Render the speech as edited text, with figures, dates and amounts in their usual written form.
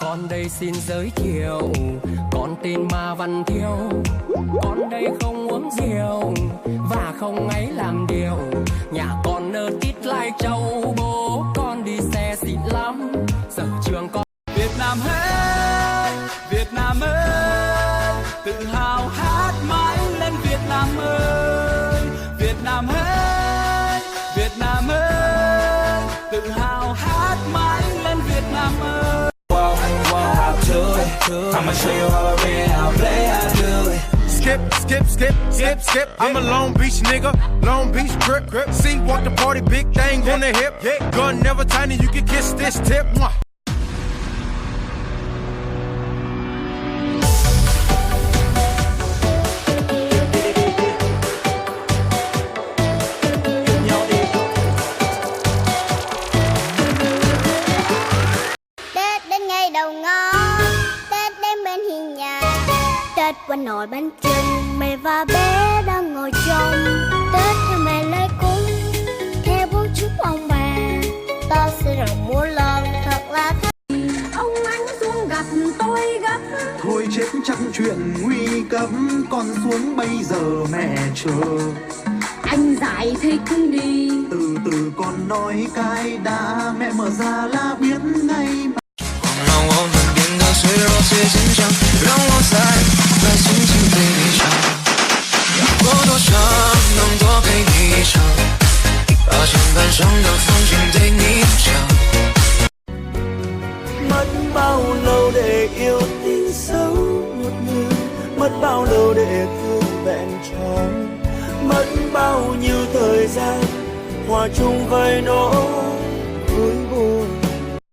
Con đây xin giới thiệu, con tên Ma Văn Thiêu. Con đây không uống rượu và không ấy làm điều. Nhà con ở Tít Lai Châu, bố con đi xe xịn lắm. Giờ trường con Việt Nam ơi, Việt Nam ơi, tự hào hát mãi lên Việt Nam ơi. Việt Nam ơi, Việt Nam ơi, tự hào hát mãi lên Việt Nam ơi. I'ma show you how I play, how I do it. Skip, skip, skip, skip, skip. I'm a Long Beach nigga, Long Beach grip, grip. See, walk the party, big thing on the hip. Gun never tiny, you can kiss this tip. Mwah. Tết đến ngày đầu ngõ, Tết đến bên hiên nhà, Tết qua nồi bánh chưng, mẹ và bé đang ngồi trong. Tết theo mẹ lấy cúng, theo bố chúc ông bà, ta sẽ rằng múa lần thật là thích. Ông anh xuống gặp tôi gấp, Thôi chết chắc chuyện nguy cấp, con xuống bây giờ mẹ chờ. anh giải thích đi. Từ từ con nói cái đã, mẹ mở ra là biết ngay mà. 让我们变得脆弱且坚强，让我再轻轻对你唱，要过多长能多陪你一场，把前半生的风景对你讲。Mất bao lâu để yêu tin sâu một người, mất bao lâu để thương vẹn tròn, mất bao nhiêu thời gian hòa chung với nỗi